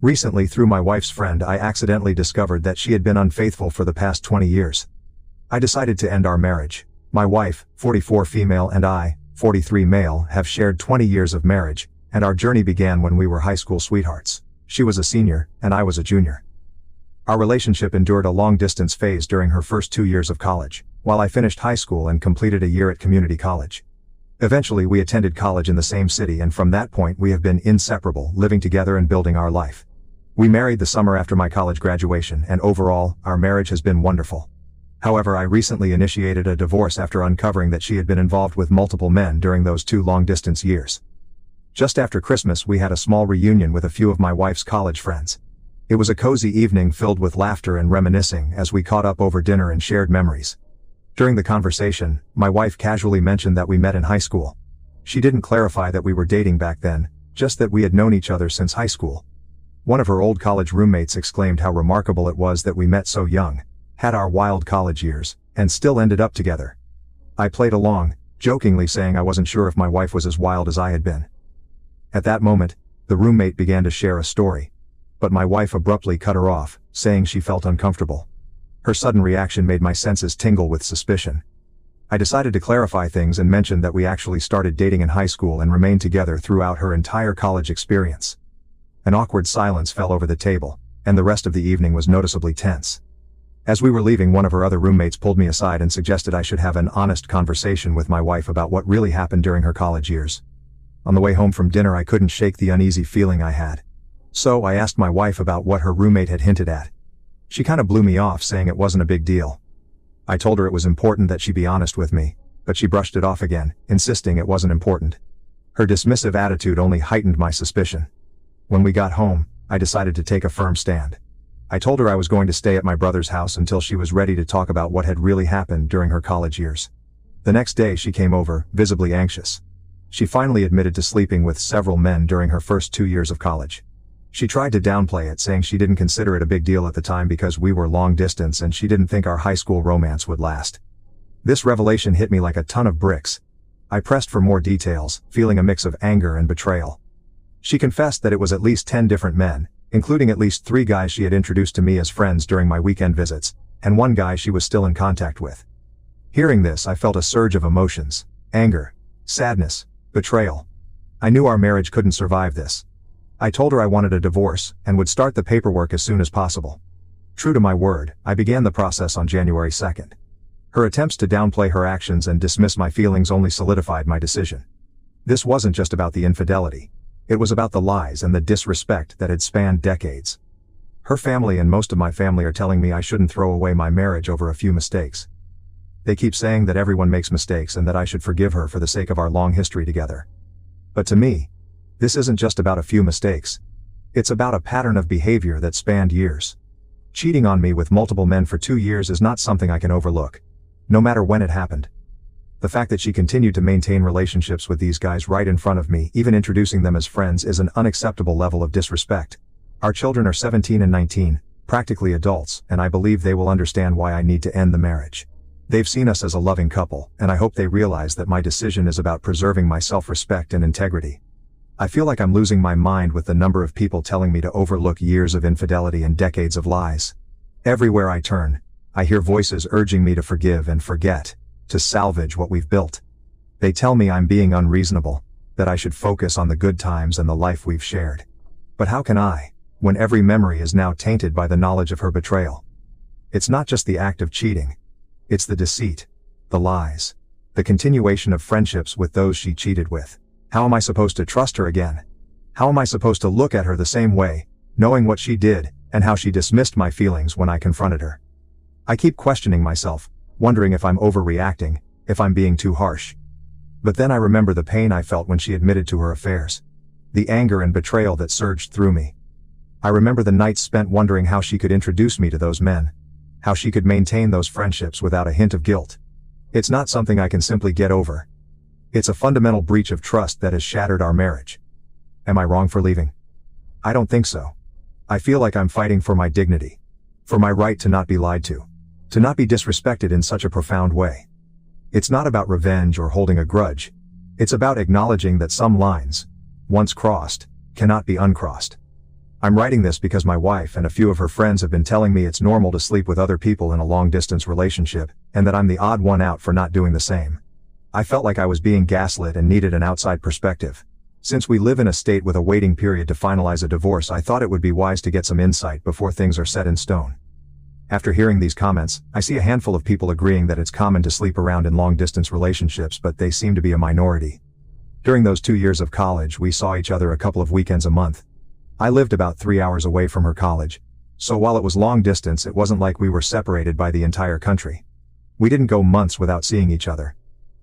Recently, through my wife's friend, I accidentally discovered that she had been unfaithful for the past 20 years. I decided to end our marriage. My wife, 44 female, and I, 43 male, have shared 20 years of marriage, and our journey began when we were high school sweethearts. She was a senior, and I was a junior. Our relationship endured a long-distance phase during her first 2 years of college, while I finished high school and completed a year at community college. Eventually, we attended college in the same city, and from that point we have been inseparable, living together and building our life. We married the summer after my college graduation, and overall, our marriage has been wonderful. However, I recently initiated a divorce after uncovering that she had been involved with multiple men during those 2 long-distance years. Just after Christmas, we had a small reunion with a few of my wife's college friends. It was a cozy evening filled with laughter and reminiscing as we caught up over dinner and shared memories. During the conversation, my wife casually mentioned that we met in high school. She didn't clarify that we were dating back then, just that we had known each other since high school. One of her old college roommates exclaimed how remarkable it was that we met so young, had our wild college years, and still ended up together. I played along, jokingly saying I wasn't sure if my wife was as wild as I had been. At that moment, the roommate began to share a story, but my wife abruptly cut her off, saying she felt uncomfortable. Her sudden reaction made my senses tingle with suspicion. I decided to clarify things and mentioned that we actually started dating in high school and remained together throughout her entire college experience. An awkward silence fell over the table, and the rest of the evening was noticeably tense. As we were leaving, one of her other roommates pulled me aside and suggested I should have an honest conversation with my wife about what really happened during her college years. On the way home from dinner, I couldn't shake the uneasy feeling I had. So I asked my wife about what her roommate had hinted at. She kind of blew me off, saying it wasn't a big deal. I told her it was important that she be honest with me, but she brushed it off again, insisting it wasn't important. Her dismissive attitude only heightened my suspicion. When we got home, I decided to take a firm stand. I told her I was going to stay at my brother's house until she was ready to talk about what had really happened during her college years. The next day she came over, visibly anxious. She finally admitted to sleeping with several men during her first 2 years of college. She tried to downplay it, saying she didn't consider it a big deal at the time because we were long distance and she didn't think our high school romance would last. This revelation hit me like a ton of bricks. I pressed for more details, feeling a mix of anger and betrayal. She confessed that it was at least 10 different men, including at least 3 guys she had introduced to me as friends during my weekend visits, and 1 guy she was still in contact with. Hearing this, I felt a surge of emotions: anger, sadness, betrayal. I knew our marriage couldn't survive this. I told her I wanted a divorce, and would start the paperwork as soon as possible. True to my word, I began the process on January 2nd. Her attempts to downplay her actions and dismiss my feelings only solidified my decision. This wasn't just about the infidelity. It was about the lies and the disrespect that had spanned decades. Her family and most of my family are telling me I shouldn't throw away my marriage over a few mistakes. They keep saying that everyone makes mistakes and that I should forgive her for the sake of our long history together. But to me, this isn't just about a few mistakes. It's about a pattern of behavior that spanned years. Cheating on me with multiple men for 2 years is not something I can overlook, no matter when it happened. The fact that she continued to maintain relationships with these guys right in front of me, even introducing them as friends, is an unacceptable level of disrespect. Our children are 17 and 19, practically adults, and I believe they will understand why I need to end the marriage. They've seen us as a loving couple, and I hope they realize that my decision is about preserving my self-respect and integrity. I feel like I'm losing my mind with the number of people telling me to overlook years of infidelity and decades of lies. Everywhere I turn, I hear voices urging me to forgive and forget, to salvage what we've built. They tell me I'm being unreasonable, that I should focus on the good times and the life we've shared. But how can I, when every memory is now tainted by the knowledge of her betrayal? It's not just the act of cheating. It's the deceit, the lies, the continuation of friendships with those she cheated with. How am I supposed to trust her again? How am I supposed to look at her the same way, knowing what she did, and how she dismissed my feelings when I confronted her? I keep questioning myself, wondering if I'm overreacting, if I'm being too harsh. But then I remember the pain I felt when she admitted to her affairs. The anger and betrayal that surged through me. I remember the nights spent wondering how she could introduce me to those men. How she could maintain those friendships without a hint of guilt. It's not something I can simply get over. It's a fundamental breach of trust that has shattered our marriage. Am I wrong for leaving? I don't think so. I feel like I'm fighting for my dignity. For my right to not be lied to. To not be disrespected in such a profound way. It's not about revenge or holding a grudge. It's about acknowledging that some lines, once crossed, cannot be uncrossed. I'm writing this because my wife and a few of her friends have been telling me it's normal to sleep with other people in a long-distance relationship, and that I'm the odd one out for not doing the same. I felt like I was being gaslit and needed an outside perspective. Since we live in a state with a waiting period to finalize a divorce, I thought it would be wise to get some insight before things are set in stone. After hearing these comments, I see a handful of people agreeing that it's common to sleep around in long-distance relationships, but they seem to be a minority. During those 2 years of college, we saw each other a couple of weekends a month. I lived about 3 hours away from her college, so while it was long distance, it wasn't like we were separated by the entire country. We didn't go months without seeing each other.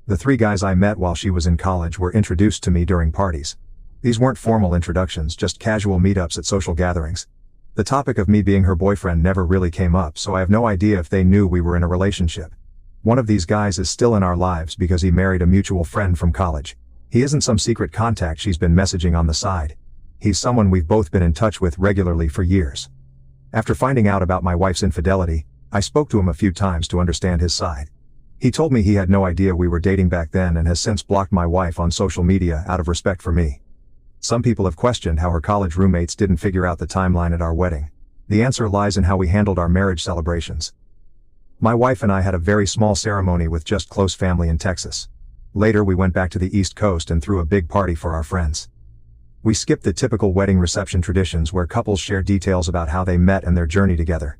The 3 guys I met while she was in college were introduced to me during parties. These weren't formal introductions, just casual meetups at social gatherings. The topic of me being her boyfriend never really came up, so I have no idea if they knew we were in a relationship. One of these guys is still in our lives because he married a mutual friend from college. He isn't some secret contact she's been messaging on the side. He's someone we've both been in touch with regularly for years. After finding out about my wife's infidelity, I spoke to him a few times to understand his side. He told me he had no idea we were dating back then and has since blocked my wife on social media out of respect for me. Some people have questioned how her college roommates didn't figure out the timeline at our wedding. The answer lies in how we handled our marriage celebrations. My wife and I had a very small ceremony with just close family in Texas. Later we went back to the East Coast and threw a big party for our friends. We skipped the typical wedding reception traditions where couples share details about how they met and their journey together.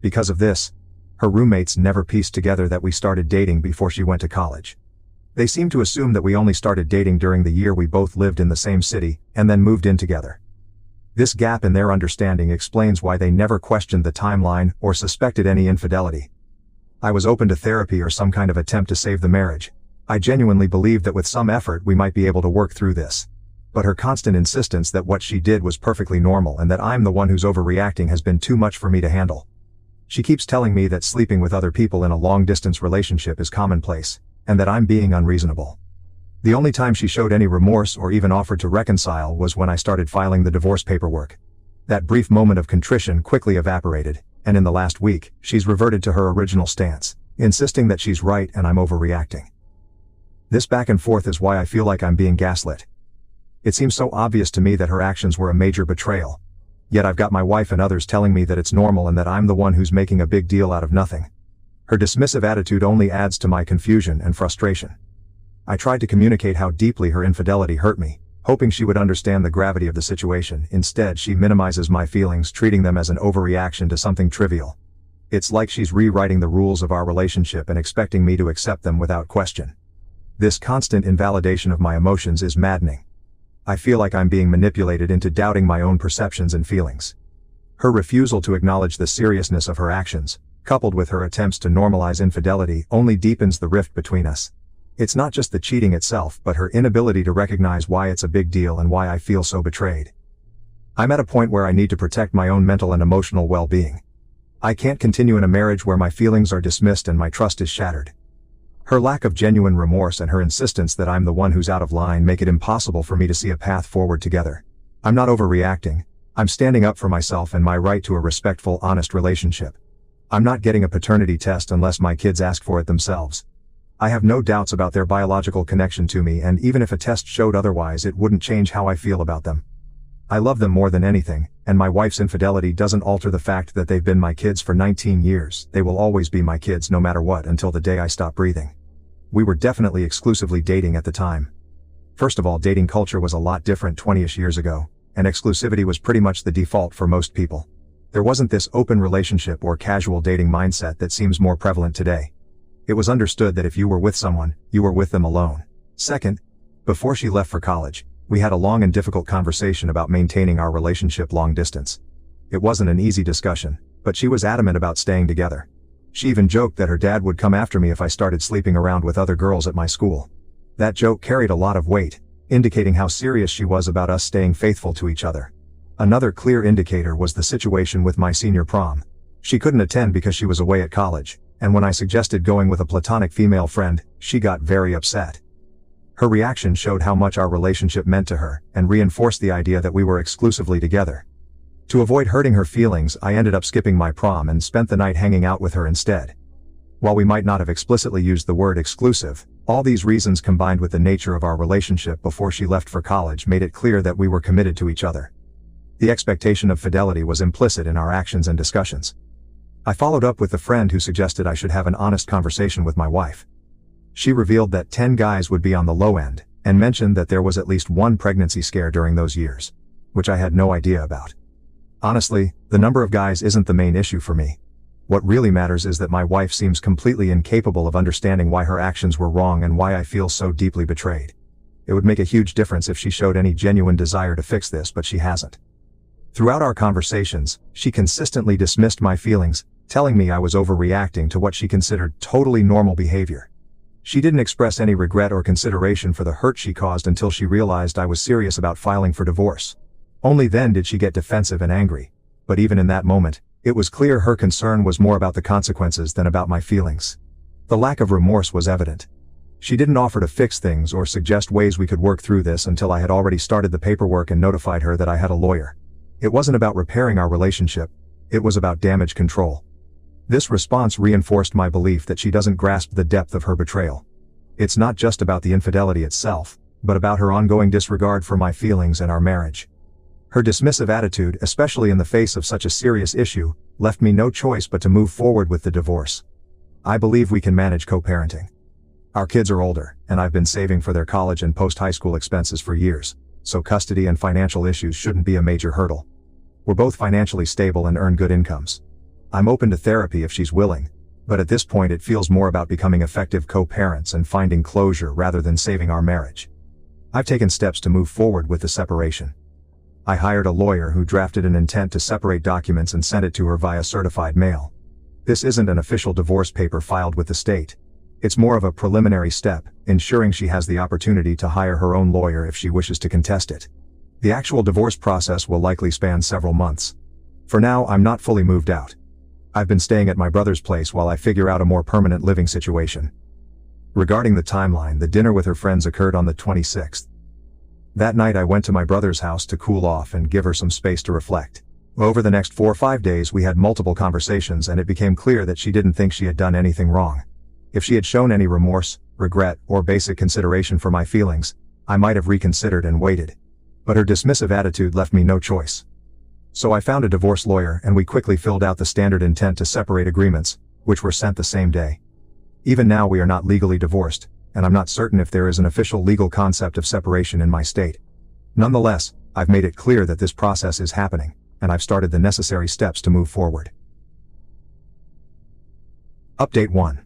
Because of this, her roommates never pieced together that we started dating before she went to college. They seemed to assume that we only started dating during the year we both lived in the same city, and then moved in together. This gap in their understanding explains why they never questioned the timeline or suspected any infidelity. I was open to therapy or some kind of attempt to save the marriage. I genuinely believed that with some effort we might be able to work through this. But her constant insistence that what she did was perfectly normal and that I'm the one who's overreacting has been too much for me to handle. She keeps telling me that sleeping with other people in a long-distance relationship is commonplace, and that I'm being unreasonable. The only time she showed any remorse or even offered to reconcile was when I started filing the divorce paperwork. That brief moment of contrition quickly evaporated, and in the last week, she's reverted to her original stance, insisting that she's right and I'm overreacting. This back and forth is why I feel like I'm being gaslit. It seems so obvious to me that her actions were a major betrayal. Yet I've got my wife and others telling me that it's normal and that I'm the one who's making a big deal out of nothing. Her dismissive attitude only adds to my confusion and frustration. I tried to communicate how deeply her infidelity hurt me, hoping she would understand the gravity of the situation. Instead, she minimizes my feelings, treating them as an overreaction to something trivial. It's like she's rewriting the rules of our relationship and expecting me to accept them without question. This constant invalidation of my emotions is maddening. I feel like I'm being manipulated into doubting my own perceptions and feelings. Her refusal to acknowledge the seriousness of her actions, coupled with her attempts to normalize infidelity, only deepens the rift between us. It's not just the cheating itself, but her inability to recognize why it's a big deal and why I feel so betrayed. I'm at a point where I need to protect my own mental and emotional well-being. I can't continue in a marriage where my feelings are dismissed and my trust is shattered. Her lack of genuine remorse and her insistence that I'm the one who's out of line make it impossible for me to see a path forward together. I'm not overreacting. I'm standing up for myself and my right to a respectful, honest relationship. I'm not getting a paternity test unless my kids ask for it themselves. I have no doubts about their biological connection to me, and even if a test showed otherwise, it wouldn't change how I feel about them. I love them more than anything, and my wife's infidelity doesn't alter the fact that they've been my kids for 19 years. They will always be my kids no matter what until the day I stop breathing. We were definitely exclusively dating at the time. First of all, dating culture was a lot different 20-ish years ago, and exclusivity was pretty much the default for most people. There wasn't this open relationship or casual dating mindset that seems more prevalent today. It was understood that if you were with someone, you were with them alone. Second, before she left for college, we had a long and difficult conversation about maintaining our relationship long distance. It wasn't an easy discussion, but she was adamant about staying together. She even joked that her dad would come after me if I started sleeping around with other girls at my school. That joke carried a lot of weight, indicating how serious she was about us staying faithful to each other. Another clear indicator was the situation with my senior prom. She couldn't attend because she was away at college, and when I suggested going with a platonic female friend, she got very upset. Her reaction showed how much our relationship meant to her, and reinforced the idea that we were exclusively together. To avoid hurting her feelings, I ended up skipping my prom and spent the night hanging out with her instead. While we might not have explicitly used the word exclusive, all these reasons combined with the nature of our relationship before she left for college made it clear that we were committed to each other. The expectation of fidelity was implicit in our actions and discussions. I followed up with the friend who suggested I should have an honest conversation with my wife. She revealed that 10 guys would be on the low end, and mentioned that there was at least one pregnancy scare during those years, which I had no idea about. Honestly, the number of guys isn't the main issue for me. What really matters is that my wife seems completely incapable of understanding why her actions were wrong and why I feel so deeply betrayed. It would make a huge difference if she showed any genuine desire to fix this, but she hasn't. Throughout our conversations, she consistently dismissed my feelings, telling me I was overreacting to what she considered totally normal behavior. She didn't express any regret or consideration for the hurt she caused until she realized I was serious about filing for divorce. Only then did she get defensive and angry. But even in that moment, it was clear her concern was more about the consequences than about my feelings. The lack of remorse was evident. She didn't offer to fix things or suggest ways we could work through this until I had already started the paperwork and notified her that I had a lawyer. It wasn't about repairing our relationship, it was about damage control. This response reinforced my belief that she doesn't grasp the depth of her betrayal. It's not just about the infidelity itself, but about her ongoing disregard for my feelings and our marriage. Her dismissive attitude, especially in the face of such a serious issue, left me no choice but to move forward with the divorce. I believe we can manage co-parenting. Our kids are older, and I've been saving for their college and post-high school expenses for years, so custody and financial issues shouldn't be a major hurdle. We're both financially stable and earn good incomes. I'm open to therapy if she's willing, but at this point it feels more about becoming effective co-parents and finding closure rather than saving our marriage. I've taken steps to move forward with the separation. I hired a lawyer who drafted an intent to separate documents and sent it to her via certified mail. This isn't an official divorce paper filed with the state. It's more of a preliminary step, ensuring she has the opportunity to hire her own lawyer if she wishes to contest it. The actual divorce process will likely span several months. For now, I'm not fully moved out. I've been staying at my brother's place while I figure out a more permanent living situation. Regarding the timeline, the dinner with her friends occurred on the 26th. That night I went to my brother's house to cool off and give her some space to reflect. Over the next 4 or 5 days we had multiple conversations and it became clear that she didn't think she had done anything wrong. If she had shown any remorse, regret, or basic consideration for my feelings, I might have reconsidered and waited. But her dismissive attitude left me no choice. So I found a divorce lawyer and we quickly filled out the standard intent to separate agreements, which were sent the same day. Even now we are not legally divorced, and I'm not certain if there is an official legal concept of separation in my state. Nonetheless, I've made it clear that this process is happening, and I've started the necessary steps to move forward. Update 1.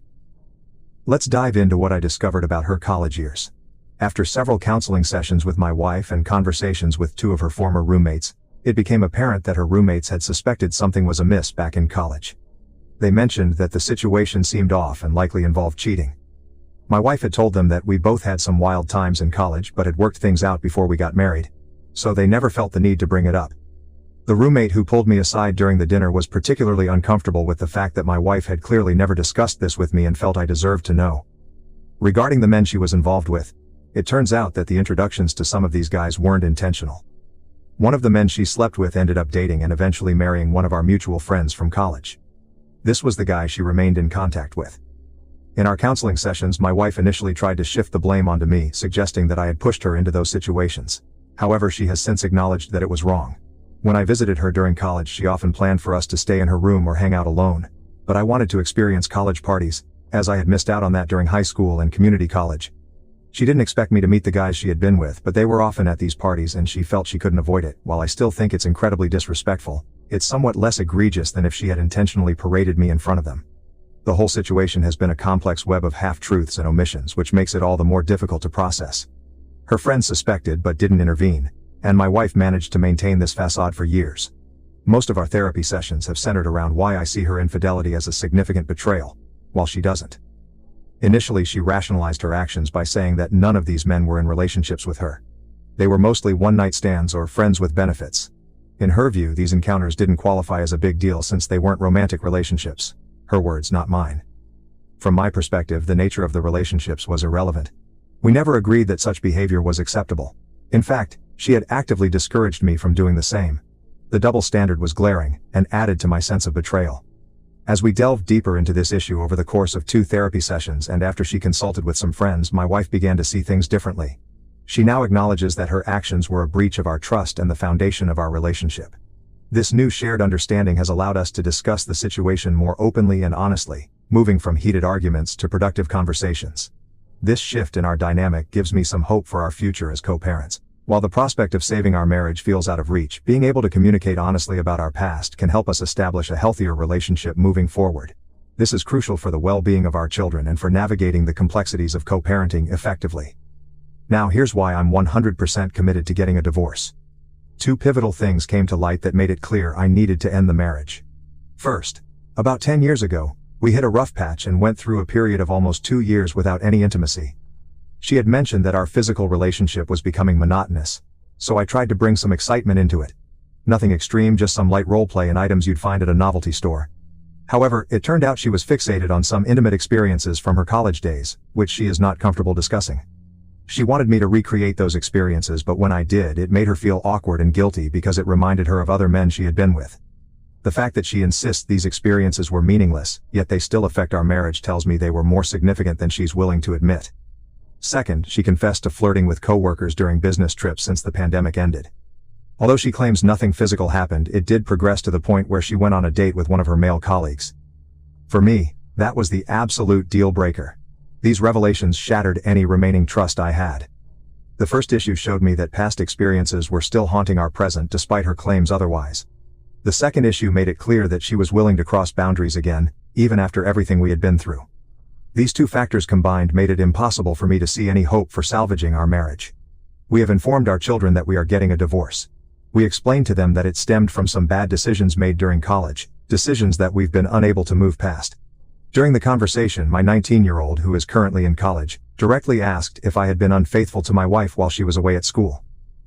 Let's dive into what I discovered about her college years. After several counseling sessions with my wife and conversations with 2 of her former roommates, it became apparent that her roommates had suspected something was amiss back in college. They mentioned that the situation seemed off and likely involved cheating. My wife had told them that we both had some wild times in college but had worked things out before we got married, so they never felt the need to bring it up. The roommate who pulled me aside during the dinner was particularly uncomfortable with the fact that my wife had clearly never discussed this with me and felt I deserved to know. Regarding the men she was involved with, it turns out that the introductions to some of these guys weren't intentional. One of the men she slept with ended up dating and eventually marrying one of our mutual friends from college. This was the guy she remained in contact with. In our counseling sessions, my wife initially tried to shift the blame onto me, suggesting that I had pushed her into those situations. However, she has since acknowledged that it was wrong. When I visited her during college, she often planned for us to stay in her room or hang out alone. But I wanted to experience college parties, as I had missed out on that during high school and community college. She didn't expect me to meet the guys she had been with, but they were often at these parties and she felt she couldn't avoid it. While I still think it's incredibly disrespectful, it's somewhat less egregious than if she had intentionally paraded me in front of them. The whole situation has been a complex web of half-truths and omissions, which makes it all the more difficult to process. Her friends suspected but didn't intervene, and my wife managed to maintain this facade for years. Most of our therapy sessions have centered around why I see her infidelity as a significant betrayal, while she doesn't. Initially, she rationalized her actions by saying that none of these men were in relationships with her. They were mostly one-night stands or friends with benefits. In her view, these encounters didn't qualify as a big deal since they weren't romantic relationships. Her words, not mine. From my perspective, the nature of the relationships was irrelevant. We never agreed that such behavior was acceptable. In fact, she had actively discouraged me from doing the same. The double standard was glaring, and added to my sense of betrayal. As we delved deeper into this issue over the course of 2 therapy sessions and after she consulted with some friends, my wife began to see things differently. She now acknowledges that her actions were a breach of our trust and the foundation of our relationship. This new shared understanding has allowed us to discuss the situation more openly and honestly, moving from heated arguments to productive conversations. This shift in our dynamic gives me some hope for our future as co-parents. While the prospect of saving our marriage feels out of reach, being able to communicate honestly about our past can help us establish a healthier relationship moving forward. This is crucial for the well-being of our children and for navigating the complexities of co-parenting effectively. Now here's why I'm 100% committed to getting a divorce. Two pivotal things came to light that made it clear I needed to end the marriage. First, about 10 years ago, we hit a rough patch and went through a period of almost 2 years without any intimacy. She had mentioned that our physical relationship was becoming monotonous, so I tried to bring some excitement into it. Nothing extreme, just some light roleplay and items you'd find at a novelty store. However, it turned out she was fixated on some intimate experiences from her college days, which she is not comfortable discussing. She wanted me to recreate those experiences, but when I did, it made her feel awkward and guilty because it reminded her of other men she had been with. The fact that she insists these experiences were meaningless, yet they still affect our marriage, tells me they were more significant than she's willing to admit. Second, she confessed to flirting with coworkers during business trips since the pandemic ended. Although she claims nothing physical happened, it did progress to the point where she went on a date with one of her male colleagues. For me, that was the absolute deal breaker. These revelations shattered any remaining trust I had. The first issue showed me that past experiences were still haunting our present despite her claims otherwise. The second issue made it clear that she was willing to cross boundaries again, even after everything we had been through. These two factors combined made it impossible for me to see any hope for salvaging our marriage. We have informed our children that we are getting a divorce. We explained to them that it stemmed from some bad decisions made during college, decisions that we've been unable to move past. During the conversation, my 19-year-old, who is currently in college, directly asked if I had been unfaithful to my wife while she was away at school.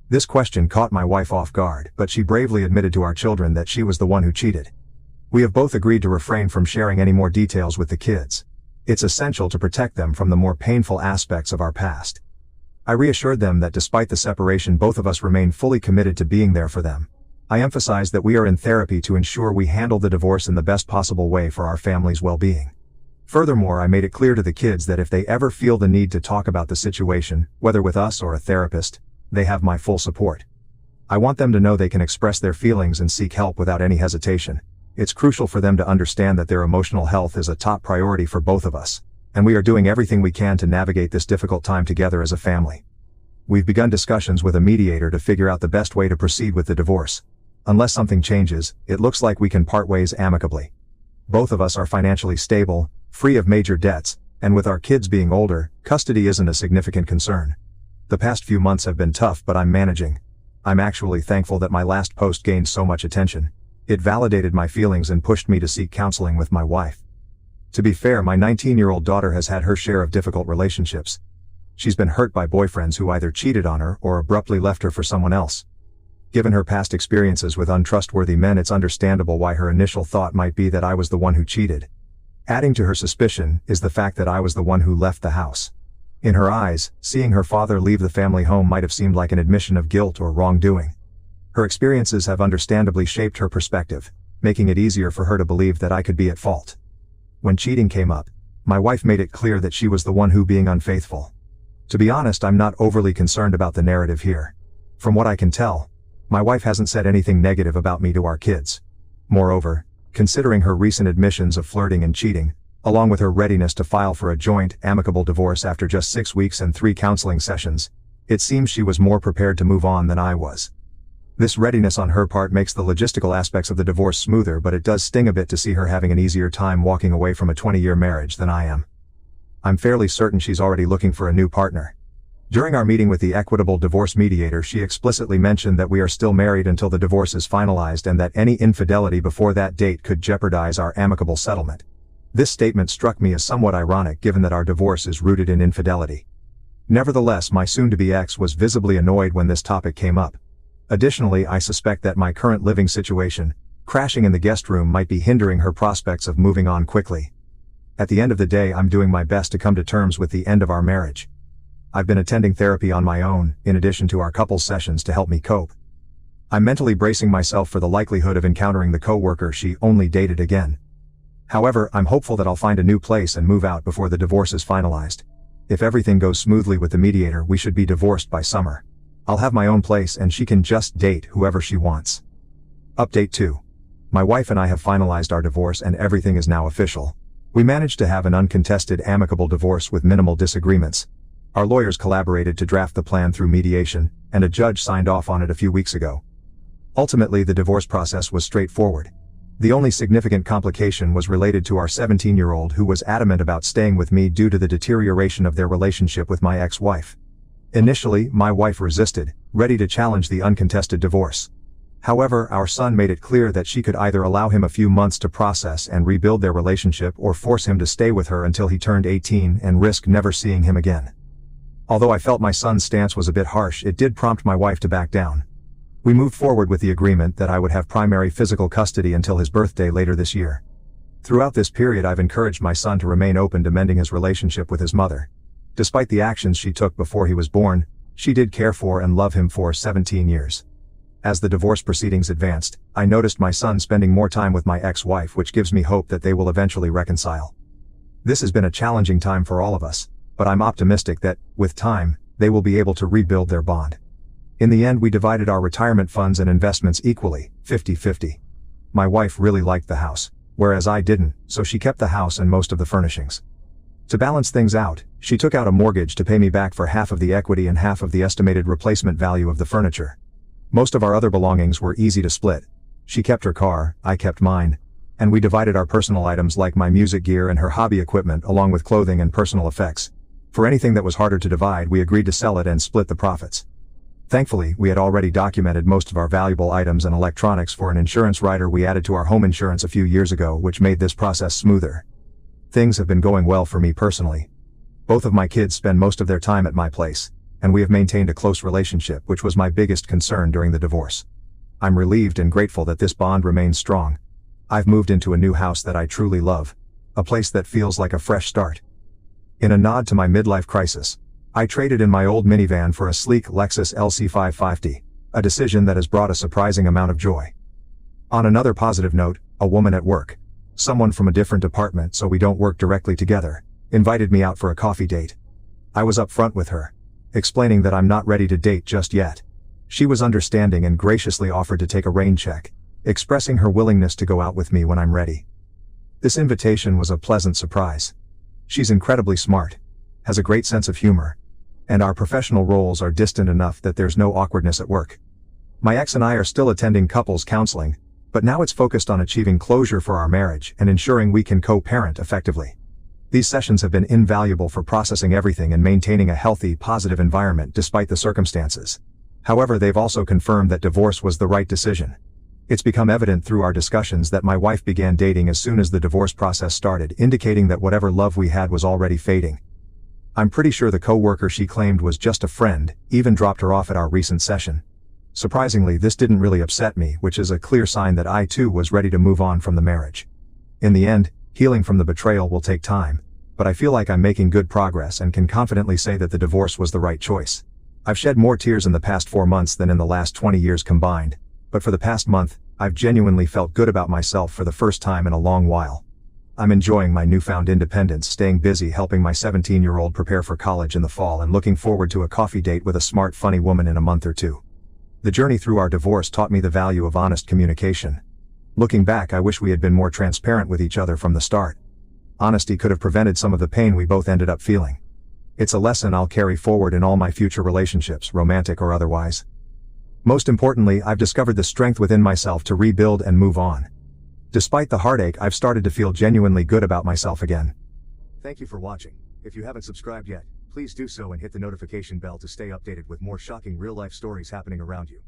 This question caught my wife off guard, but she bravely admitted to our children that she was the one who cheated. We have both agreed to refrain from sharing any more details with the kids. It's essential to protect them from the more painful aspects of our past. I reassured them that despite the separation, both of us remain fully committed to being there for them. I emphasized that we are in therapy to ensure we handle the divorce in the best possible way for our family's well-being. Furthermore, I made it clear to the kids that if they ever feel the need to talk about the situation, whether with us or a therapist, they have my full support. I want them to know they can express their feelings and seek help without any hesitation. It's crucial for them to understand that their emotional health is a top priority for both of us, and we are doing everything we can to navigate this difficult time together as a family. We've begun discussions with a mediator to figure out the best way to proceed with the divorce. Unless something changes, it looks like we can part ways amicably. Both of us are financially stable, free of major debts, and with our kids being older, custody isn't a significant concern. The past few months have been tough, but I'm managing. I'm actually thankful that my last post gained so much attention. It validated my feelings and pushed me to seek counseling with my wife. To be fair, my 19-year-old daughter has had her share of difficult relationships. She's been hurt by boyfriends who either cheated on her or abruptly left her for someone else. Given her past experiences with untrustworthy men, it's understandable why her initial thought might be that I was the one who cheated. Adding to her suspicion is the fact that I was the one who left the house. In her eyes, seeing her father leave the family home might have seemed like an admission of guilt or wrongdoing. Her experiences have understandably shaped her perspective, making it easier for her to believe that I could be at fault. When cheating came up, my wife made it clear that she was the one who being unfaithful. To be honest, I'm not overly concerned about the narrative here. From what I can tell, my wife hasn't said anything negative about me to our kids. Moreover, considering her recent admissions of flirting and cheating, along with her readiness to file for a joint, amicable divorce after just 6 weeks and 3 counseling sessions, it seems she was more prepared to move on than I was. This readiness on her part makes the logistical aspects of the divorce smoother, but it does sting a bit to see her having an easier time walking away from a 20-year marriage than I am. I'm fairly certain she's already looking for a new partner. During our meeting with the equitable divorce mediator, she explicitly mentioned that we are still married until the divorce is finalized and that any infidelity before that date could jeopardize our amicable settlement. This statement struck me as somewhat ironic given that our divorce is rooted in infidelity. Nevertheless, my soon-to-be ex was visibly annoyed when this topic came up. Additionally, I suspect that my current living situation, crashing in the guest room, might be hindering her prospects of moving on quickly. At the end of the day, I'm doing my best to come to terms with the end of our marriage. I've been attending therapy on my own, in addition to our couples sessions to help me cope. I'm mentally bracing myself for the likelihood of encountering the coworker she only dated again. However, I'm hopeful that I'll find a new place and move out before the divorce is finalized. If everything goes smoothly with the mediator, we should be divorced by summer. I'll have my own place and she can just date whoever she wants. Update 2. My wife and I have finalized our divorce and everything is now official. We managed to have an uncontested, amicable divorce with minimal disagreements. Our lawyers collaborated to draft the plan through mediation, and a judge signed off on it a few weeks ago. Ultimately, the divorce process was straightforward. The only significant complication was related to our 17-year-old who was adamant about staying with me due to the deterioration of their relationship with my ex-wife. Initially, my wife resisted, ready to challenge the uncontested divorce. However, our son made it clear that she could either allow him a few months to process and rebuild their relationship or force him to stay with her until he turned 18 and risk never seeing him again. Although I felt my son's stance was a bit harsh, it did prompt my wife to back down. We moved forward with the agreement that I would have primary physical custody until his birthday later this year. Throughout this period, I've encouraged my son to remain open to mending his relationship with his mother. Despite the actions she took before he was born, she did care for and love him for 17 years. As the divorce proceedings advanced, I noticed my son spending more time with my ex-wife, which gives me hope that they will eventually reconcile. This has been a challenging time for all of us, but I'm optimistic that, with time, they will be able to rebuild their bond. In the end, we divided our retirement funds and investments equally, 50-50. My wife really liked the house, whereas I didn't, so she kept the house and most of the furnishings. To balance things out, she took out a mortgage to pay me back for half of the equity and half of the estimated replacement value of the furniture. Most of our other belongings were easy to split. She kept her car, I kept mine, and we divided our personal items like my music gear and her hobby equipment along with clothing and personal effects. For anything that was harder to divide, we agreed to sell it and split the profits. Thankfully, we had already documented most of our valuable items and electronics for an insurance rider we added to our home insurance a few years ago, which made this process smoother. Things have been going well for me personally. Both of my kids spend most of their time at my place, and we have maintained a close relationship, which was my biggest concern during the divorce. I'm relieved and grateful that this bond remains strong. I've moved into a new house that I truly love, a place that feels like a fresh start. In a nod to my midlife crisis, I traded in my old minivan for a sleek Lexus LC550, a decision that has brought a surprising amount of joy. On another positive note, a woman at work, someone from a different department so we don't work directly together, invited me out for a coffee date. I was upfront with her, explaining that I'm not ready to date just yet. She was understanding and graciously offered to take a rain check, expressing her willingness to go out with me when I'm ready. This invitation was a pleasant surprise. She's incredibly smart, has a great sense of humor, and our professional roles are distant enough that there's no awkwardness at work. My ex and I are still attending couples counseling, but now it's focused on achieving closure for our marriage and ensuring we can co-parent effectively. These sessions have been invaluable for processing everything and maintaining a healthy, positive environment despite the circumstances. However, they've also confirmed that divorce was the right decision. It's become evident through our discussions that my wife began dating as soon as the divorce process started, indicating that whatever love we had was already fading. I'm pretty sure the co-worker she claimed was just a friend even dropped her off at our recent session. Surprisingly, this didn't really upset me, which is a clear sign that I too was ready to move on from the marriage. In the end, healing from the betrayal will take time, but I feel like I'm making good progress and can confidently say that the divorce was the right choice. I've shed more tears in the past 4 months than in the last 20 years combined, but for the past month, I've genuinely felt good about myself for the first time in a long while. I'm enjoying my newfound independence, staying busy helping my 17-year-old prepare for college in the fall and looking forward to a coffee date with a smart, funny woman in a month or two. The journey through our divorce taught me the value of honest communication. Looking back, I wish we had been more transparent with each other from the start. Honesty could have prevented some of the pain we both ended up feeling. It's a lesson I'll carry forward in all my future relationships, romantic or otherwise. Most importantly, I've discovered the strength within myself to rebuild and move on. Despite the heartache, I've started to feel genuinely good about myself again. Thank you for watching. If you haven't subscribed yet, please do so and hit the notification bell to stay updated with more shocking real-life stories happening around you.